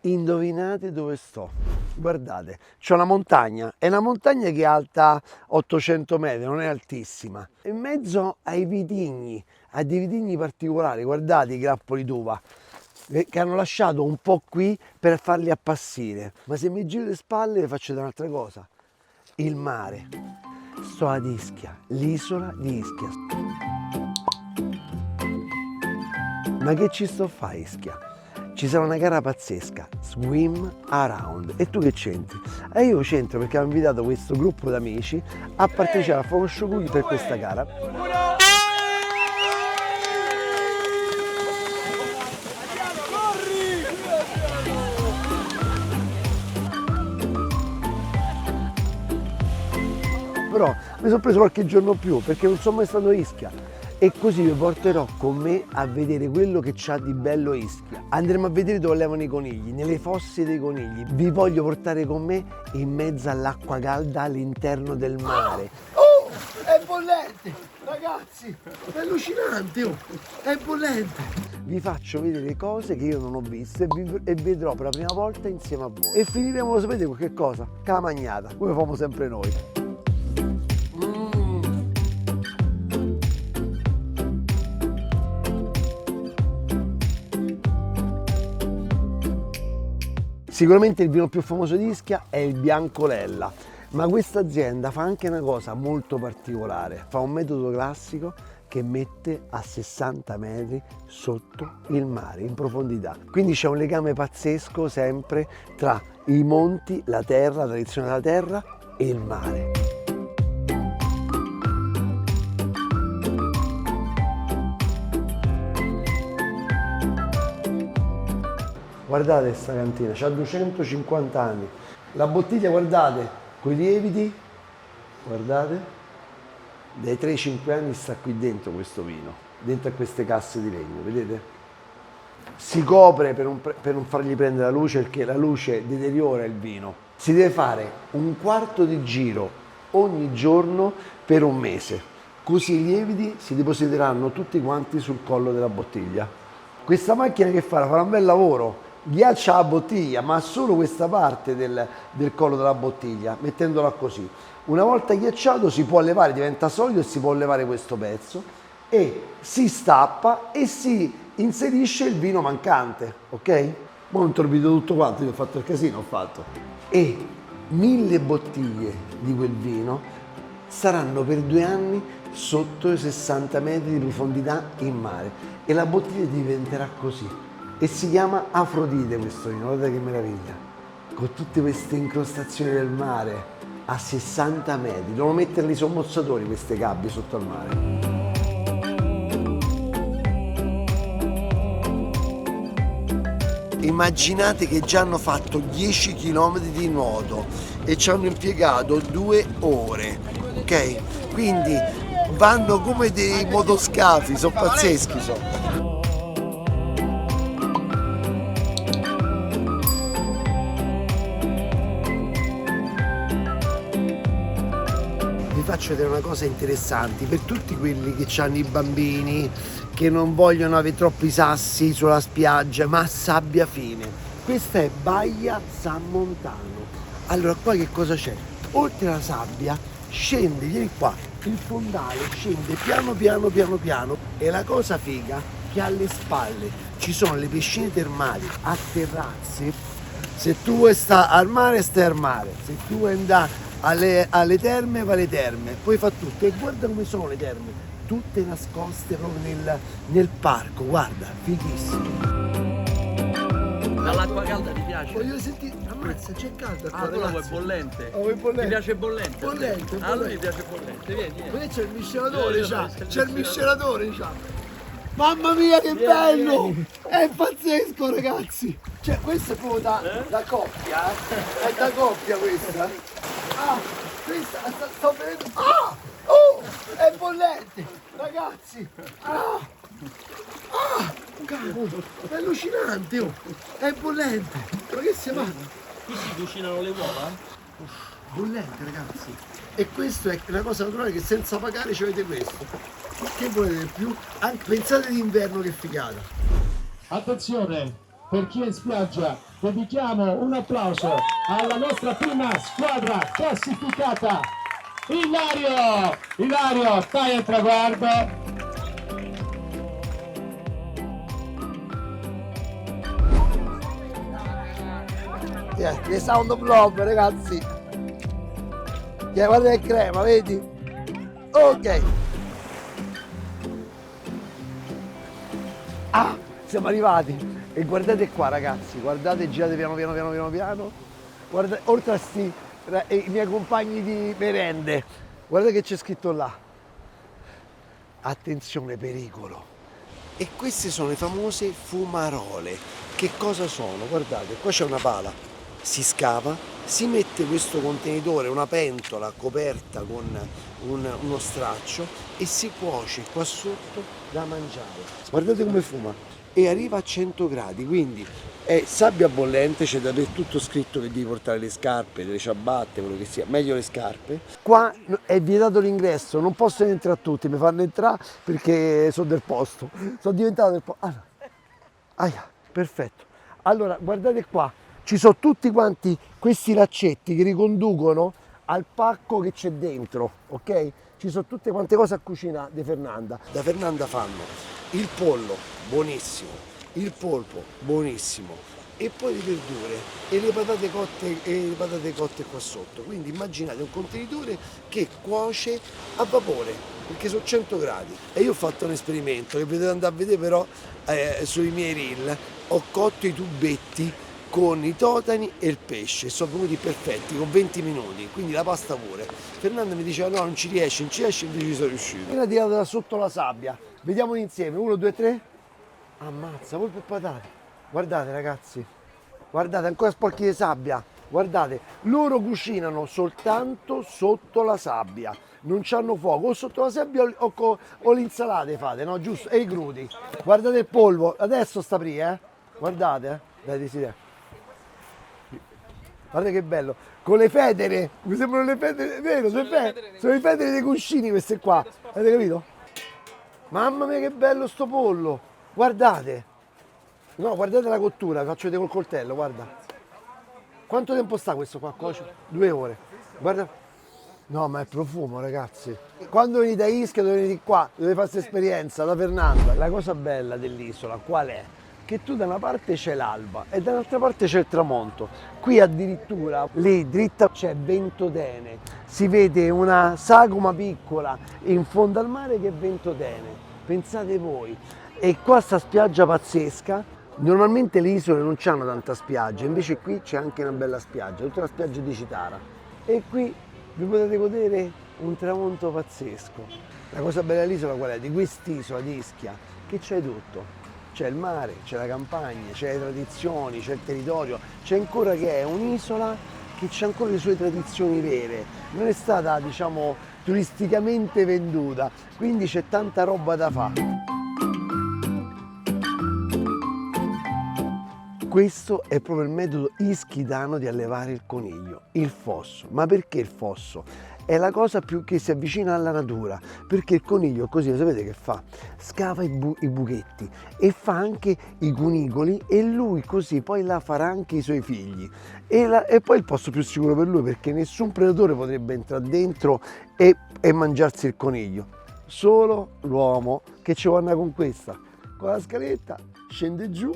Indovinate dove sto? Guardate, c'è una montagna, è una montagna che è alta 800 metri, non è altissima. In mezzo ai vitigni, a dei vitigni particolari, guardate i grappoli d'uva, che hanno lasciato un po' qui per farli appassire. Ma se mi giro le spalle vi faccio vedere un'altra cosa. Il mare. Sto ad Ischia, l'isola di Ischia. Ma che ci sto a fare a Ischia? Ci sarà una gara pazzesca, Swim Around. E tu che c'entri? E io c'entro perché ho invitato questo gruppo di amici a partecipare a fare uno show per questa gara. Però mi sono preso qualche giorno più perché non sono mai stato a Ischia. E così vi porterò con me a vedere quello che c'ha di bello Ischia. Andremo a vedere dove allevano i conigli, nelle fosse dei conigli. Vi voglio portare con me in mezzo all'acqua calda all'interno del mare. Oh, è bollente, ragazzi, è allucinante, oh, è bollente. Vi faccio vedere cose che io non ho visto e vedrò per la prima volta insieme a voi. E finiremo, lo sapete con che cosa? Camagnata, come famo sempre noi. Sicuramente il vino più famoso di Ischia è il Biancolella, ma questa azienda fa anche una cosa molto particolare. Fa un metodo classico che mette a 60 metri sotto il mare, in profondità. Quindi c'è un legame pazzesco sempre tra i monti, la terra, la tradizione della terra e il mare. Guardate questa cantina, c'ha 250 anni. La bottiglia, guardate, con i lieviti, guardate, dai 3-5 anni sta qui dentro questo vino, dentro a queste casse di legno, vedete? Si copre per non fargli prendere la luce perché la luce deteriora il vino. Si deve fare un quarto di giro ogni giorno per un mese, così i lieviti si depositeranno tutti quanti sul collo della bottiglia. Questa macchina che farà? Farà un bel lavoro. Ghiaccia la bottiglia, ma solo questa parte del collo della bottiglia, mettendola così. Una volta ghiacciato si può levare, diventa solido e si può levare questo pezzo e si stappa e si inserisce il vino mancante, ok? Ma ho intorbito tutto quanto, io ho fatto il casino, ho fatto. E 1000 bottiglie di quel vino saranno per 2 anni sotto i 60 metri di profondità in mare e la bottiglia diventerà così. E si chiama Afrodite questo vino, guardate che meraviglia, con tutte queste incrostazioni del mare a 60 metri, devono metterli i sommozzatori queste gabbie sotto al mare. Immaginate che già hanno fatto 10 km di nuoto e ci hanno impiegato 2 ore, ok? Quindi vanno come dei motoscafi, sono pazzeschi, sono. Faccio vedere una cosa interessante per tutti quelli che hanno i bambini, che non vogliono avere troppi sassi sulla spiaggia, ma sabbia fine. Questa è Baia San Montano. Allora qua che cosa c'è? Oltre alla sabbia scende, vieni qua, il fondale scende piano piano e la cosa figa che alle spalle ci sono le piscine termali a terrazze. Se tu vuoi stare al mare stai al mare, se tu vuoi andare alle terme va alle terme, poi fa tutto e guarda come sono le terme, tutte nascoste proprio nel parco, guarda, fighissimo. Dall'acqua calda ti piace? Voglio sentire, ammazza, c'è caldo qua, tu la vuoi bollente? Oh, vuoi bollente? Ti piace bollente? Bollente, A lui piace bollente, vieni. Qui c'è il miscelatore, c'è il miscelatore, Mamma mia che bello! È pazzesco ragazzi! Cioè questo è proprio da coppia, è da coppia questa! Ah! Questa sto vedendo! Ah! Oh! È bollente! Ragazzi! Ah! Ah! Cavolo! È allucinante! Oh! È bollente! Ma che si fa? Qui si cucinano le uova? Bollente ragazzi! E questo è una cosa naturale che senza pagare ci avete questo! Che volete di più? Anche, pensate d'inverno che figata! Attenzione, per chi è in spiaggia. Dedichiamo un applauso alla nostra prima squadra classificata. Ilario, stai al traguardo. Le sound blob, ragazzi. Guarda che crema, vedi? Ok. Ah, siamo arrivati. E guardate qua, ragazzi, guardate, girate piano. Guardate, oltre a i miei compagni di merende, guardate che c'è scritto là. Attenzione, pericolo. E queste sono le famose fumarole. Che cosa sono? Guardate, qua c'è una pala, si scava, si mette questo contenitore, una pentola coperta con uno straccio e si cuoce qua sotto da mangiare. Guardate come fuma. E arriva a 100 gradi, quindi è sabbia bollente, c'è dappertutto scritto che devi portare le scarpe, le ciabatte, quello che sia, meglio le scarpe. Qua è vietato l'ingresso, non possono entrare tutti, mi fanno entrare perché sono del posto, sono diventato del posto. Perfetto. Allora, guardate qua, ci sono tutti quanti questi laccetti che riconducono al pacco che c'è dentro, ok? Ci sono tutte quante cose a cucina di Fernanda. Da Fernanda fanno il pollo, buonissimo, il polpo, buonissimo, e poi le verdure e le patate cotte qua sotto. Quindi immaginate un contenitore che cuoce a vapore, perché sono 100 gradi. E io ho fatto un esperimento che potete andare a vedere però sui miei reel. Ho cotto i tubetti con i totani e il pesce, sono venuti perfetti, con 20 minuti, quindi la pasta pure. Fernanda mi diceva no, non ci riesce, invece ci sono riuscito. Appena tirato da sotto la sabbia, vediamo insieme, 1, 2, 3, ammazza, polpo e patate. Guardate ragazzi, guardate, ancora sporchi di sabbia, guardate, loro cucinano soltanto sotto la sabbia, non c'hanno fuoco, o sotto la sabbia o l'insalata fate, no, giusto? E i crudi. Guardate il polvo, adesso sta aprì, guardate, dai desiderio. Guarda che bello, con le federe, mi sembrano le federe, vero? Sono le federe dei cuscini queste qua, avete capito? Mamma mia che bello sto pollo, guardate, no guardate la cottura, faccio vedere col coltello, guarda. Quanto tempo sta questo qua a cuocere? 2 ore, guarda, no ma è profumo ragazzi. Quando venite a Ischia dovete venire qua, dovete fare questa esperienza da Fernanda. La cosa bella dell'isola qual è? Che tu da una parte c'è l'alba e dall'altra parte c'è il tramonto. Qui addirittura, lì dritta c'è Ventotene, si vede una sagoma piccola in fondo al mare che è Ventotene, pensate voi. E qua sta spiaggia pazzesca, normalmente le isole non hanno tanta spiaggia, invece qui c'è anche una bella spiaggia, tutta la spiaggia di Citara. E qui vi potete godere un tramonto pazzesco. La cosa bella dell'isola qual è? Di quest'isola di Ischia, che c'è tutto. C'è il mare, c'è la campagna, c'è le tradizioni, c'è il territorio, c'è ancora che è un'isola che c'ha ancora le sue tradizioni vere, non è stata diciamo turisticamente venduta, quindi c'è tanta roba da fare. Questo è proprio il metodo ischitano di allevare il coniglio, il fosso. Ma perché il fosso? È la cosa più che si avvicina alla natura, perché il coniglio così, sapete che fa? Scava i buchetti e fa anche i cunicoli e lui così poi là farà anche i suoi figli. E poi il posto più sicuro per lui perché nessun predatore potrebbe entrare dentro e mangiarsi il coniglio. Solo l'uomo che ci vuole andare con questa, con la scaletta, scende giù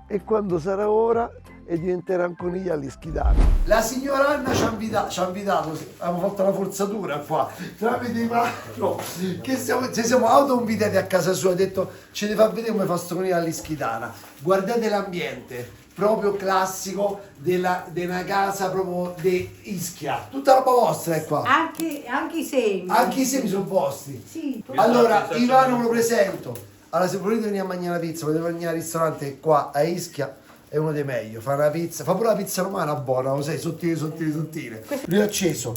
e quando sarà ora e diventerà un coniglio all'Ischitano. La signora Anna ci ha invitato, abbiamo fatto la forzatura qua, tramite i Marco, che ci siamo auto-invitati a casa sua, ha detto ci deve far vedere come fa sto coniglio all'Ischitana. Guardate l'ambiente, proprio classico di una casa proprio di Ischia. Tutta roba vostra è qua. Anche i semi. Anche i semi sono vostri. Sì. Allora, Ivano lo presento. Allora, se volete venire a mangiare la pizza, potete venire al ristorante qua a Ischia, è uno dei meglio. Fa una pizza, fa pure la pizza romana buona, lo sai, sottile. Lui ha acceso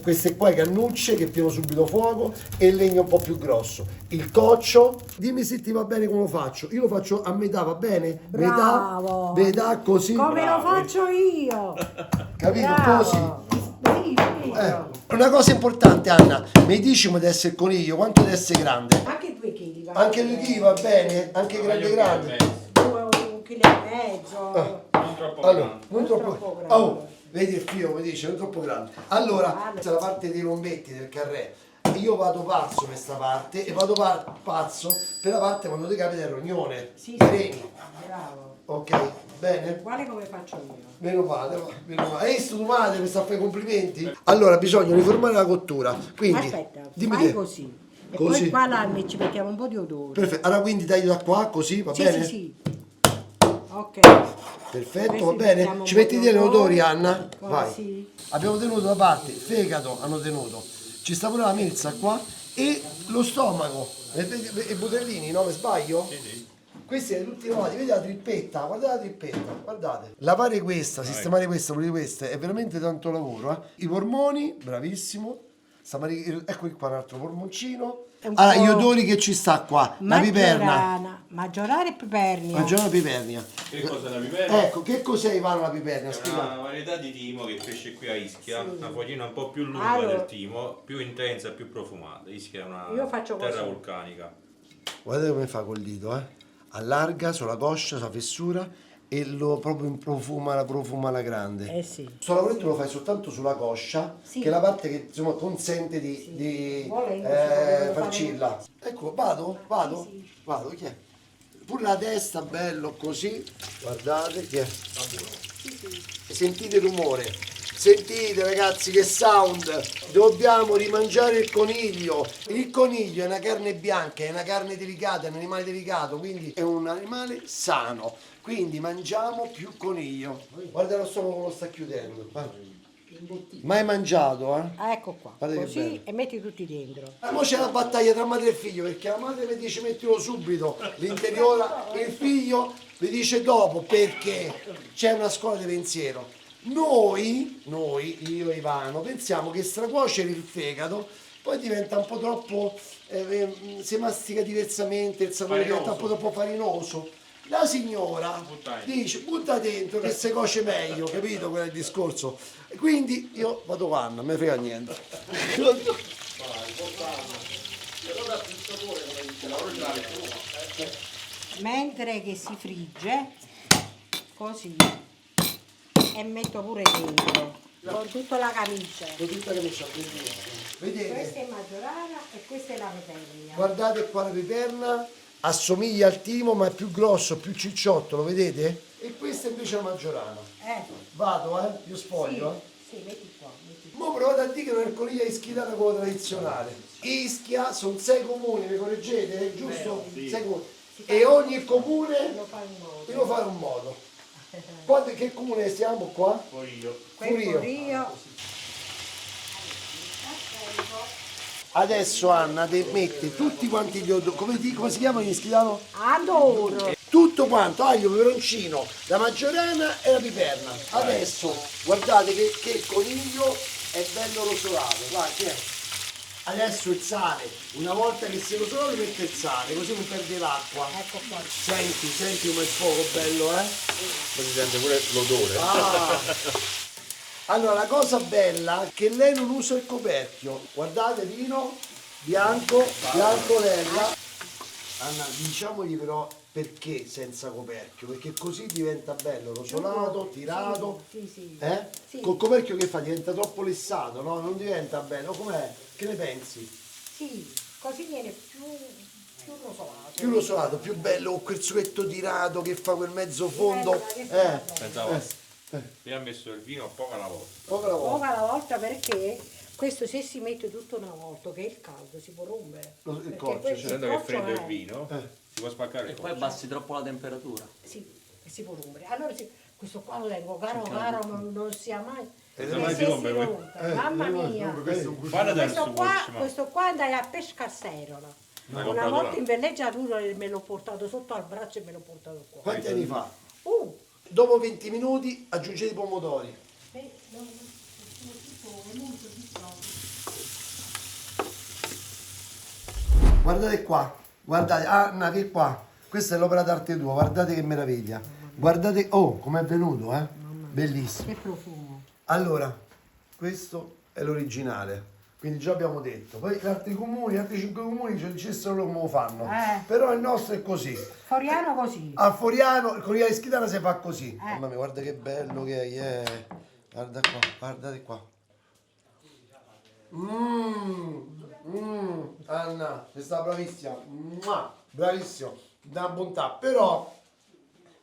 queste qua cannucce che pieno subito fuoco e il legno un po' più grosso. Il coccio, dimmi se ti va bene come lo faccio. Io lo faccio a metà, va bene? Bravo. Metà così. Come lo faccio io. Capito? Bravo. Così. Benissimo. Una cosa importante, Anna, mi dici come deve essere il coniglio, quanto deve essere grande? Anche 2 kg. Anche 2 kg va bene? Anche grande? 2 kg chilo e mezzo. Non troppo Allora, grande. non troppo troppo. grande. Oh, vedi il filo, come dice, non troppo grande. Allora, questa è la parte dei rombetti del carré. Io vado pazzo per questa parte e vado pazzo per la parte quando ti capita il rognone. Sì, I sì. reni. Bravo. Ok, bene? Uguale come faccio io. Meno male, va, meno male. Hai visto tu madre mi sta a fare i complimenti? Allora, bisogna uniformare la cottura. Quindi, Aspetta, dimmi fai te. così. E Così. poi qua ci mettiamo un po' di odore. Perfetto. Allora, quindi taglio da qua, così, va Sì, bene? sì, sì. Ok. Perfetto, Questi va bene? mettiamo Ci un po' metti di te le odore. odori, Anna? Qua, Vai. sì. Abbiamo tenuto da parte il fegato, hanno tenuto. Ci sta pure la milza qua e lo stomaco. E butellini, no? Mi sbaglio? Sì, sì. Questi sono tutti lavati, vedi la trippetta, guardate la trippetta, guardate. Lavare questa, sistemare questa, pulire queste, è veramente tanto lavoro, eh. I polmoni, bravissimo. Eccoli qua un altro polmoncino. È un Allora, po' gli odori che ci sta qua, la piperna. Maggiorana e pipernia. Mangiare la pipernia. Che cos'è la piperna? Ecco, che cos'è Ivano la pipernia? È Spiega. una varietà di timo che cresce qui a Ischia, Sì. una foglina un po' più lunga Allora- del timo, più intensa e più profumata. Ischia è una Io faccio terra così. vulcanica. Guardate come fa col dito, eh. Allarga sulla coscia, sulla fessura e lo proprio profuma la grande. Eh sì. Questo lavoretto lo fai soltanto sulla coscia, Sì. che è la parte che insomma consente di, Sì. di Volendo, si potrebbe farcirla. Ecco, vado? Sì, sì. Vado, chi è? Pure la testa, bello così, guardate, chi è? Sentite il rumore, sentite ragazzi che sound, dobbiamo rimangiare il coniglio è una carne bianca, è una carne delicata, è un animale delicato, quindi è un animale sano, quindi mangiamo più coniglio. Guarda lo stomaco come lo sta chiudendo, guarda. Mai mangiato, eh? Ah, ecco qua. Guarda che Così bello. e metti tutti dentro. Ora c'è la battaglia tra madre e figlio perché la madre mi dice mettilo subito, l'interiore, il figlio mi dice dopo perché c'è una scuola di pensiero. Noi, io e Ivano, pensiamo che stracuocere il fegato poi diventa un po' troppo, si mastica diversamente, il sapore diventa un po' troppo farinoso. La signora dice butta dentro che si cuoce meglio, capito qual è il discorso? E quindi io vado qua, non me frega niente. Mentre che si frigge, così, e metto pure dentro, con tutta la camicia. Con tutta la camicia, bellissimo. Vedete? Questa è maggiorana e questa è la pipernia. Guardate qua la piperna, assomiglia al timo ma è più grosso, più cicciotto, lo vedete? E questa invece è la maggiorana. Vado, io spoglio. Sì, metti qua. Mo provate a dire che non è il coniglio ischitana come tradizionale. Ischia sono 6 comuni, mi correggete? Giusto? 6 comuni. E ogni comune Lo fai in modo. devo fare un modo. Poi che comune siamo qua? Questo Furio. io. Adesso Anna te mette tutti quanti gli odori, come si chiamano gli ischitano? Adoro. Tutto quanto, aglio, peperoncino, la maggiorana e la piperna. Adesso guardate che il coniglio è bello rosolato, guarda che è. Adesso il sale, una volta che si è rosolato mette il sale, così non perde l'acqua. Ecco qua. Senti come il fuoco bello, eh? Poi si sente pure l'odore. Ah. Allora la cosa bella è che lei non usa il coperchio. Guardate vino, bianco Lella. Anna, diciamogli però perché senza coperchio, perché così diventa bello, rosolato, tirato. Sì. Eh? Sì. Col coperchio che fa? Diventa troppo lessato, no? Non diventa bello. Com'è? Che ne pensi? Sì, così viene più rosolato. Più rosolato, più bello, con quel suetto tirato che fa quel mezzo fondo. Pensavo. Io ho messo il vino poco alla volta. Poco alla volta. Poca alla volta perché questo se si mette tutto una volta, che è il caldo, si può rompere. Il Perché corcio, questo- cioè. Essendo che è corcio freddo il è- vino, si può spaccare E il poi corpo. abbassi troppo la temperatura. Sì, e si può rompere. Allora questo qua lo tengo caro, non sia mai. se perché mai si se rompe, si poi- rompe, mamma mia. Guarda adesso, Questo qua andai a pesca a Serola. Una comprato volta là. in villeggiatura me l'ho portato sotto al braccio e me l'ho portato qua. Quanti anni fa? Uh, Dopo 20 minuti aggiungete i pomodori. Guardate qua, guardate, Anna che qua, questa è l'opera d'arte tua, guardate che meraviglia. Guardate, oh, com'è venuto, eh? Bellissimo. che profumo. Allora, questo è l'originale. Quindi già abbiamo detto. Poi gli altri comuni, gli altri 5 comuni ci dicessero loro come lo fanno. Eh. Però il nostro è così. Foriano così. A Foriano, con la Ischitana si fa così. Mamma mia, guarda che bello che è. Guarda qua, guardate qua. Anna, sei stata bravissima. Bravissimo, da bontà. Però,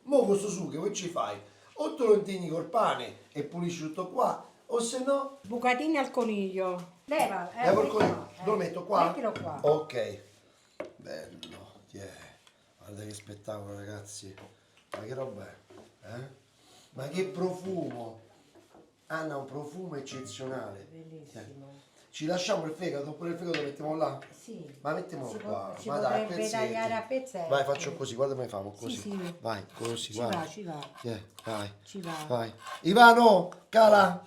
mo questo sugo che ci fai? O te lo integni col pane e pulisci tutto qua, o se no... Bucatini al coniglio. Leva, Levo il mettilo, coniglio. Lo metto qua? Mettilo qua. Ok. Bello, guarda che spettacolo ragazzi. Ma che roba è? Ma che profumo. Anna, un profumo eccezionale. Bellissimo. Ci lasciamo il fegato, oppure il fegato lo mettiamo là? Sì. Ma mettiamolo Si qua. si Ma dai, a potrebbe pezzetti. tagliare a pezzetti. Vai, faccio così, guarda come famo, così. sì. Vai, così, Ci guarda. va, ci va. Vai. Ci va. Vai. Ivano, cala,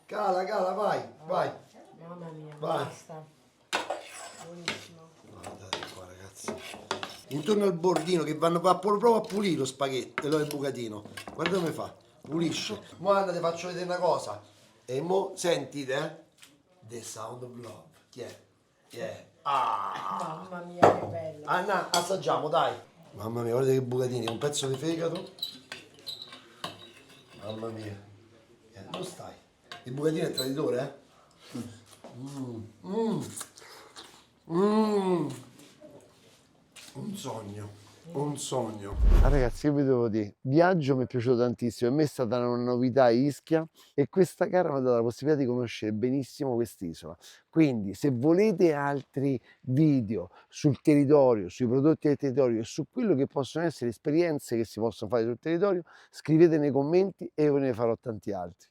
vai, vai. Mamma mia, Vai. basta. Buonissimo. Guardate qua ragazzi. Intorno al bordino che vanno proprio a pulire lo spaghetto e lo il bucatino. Guarda come fa. Pulisce. Mo Anna ti faccio vedere una cosa. E mo sentite, The Sound of Love. Chi è? Mamma mia, che bello. Anna, assaggiamo, dai. Mamma mia, guarda che bucatini, un pezzo di fegato. Mamma mia. Dove stai? Il bucatino è traditore, eh? Un sogno, un sogno. Ragazzi, io vi devo dire, viaggio mi è piaciuto tantissimo, a me è stata una novità a Ischia e questa gara mi ha dato la possibilità di conoscere benissimo quest'isola. Quindi se volete altri video sul territorio, sui prodotti del territorio e su quello che possono essere esperienze che si possono fare sul territorio, scrivete nei commenti e io ve ne farò tanti altri.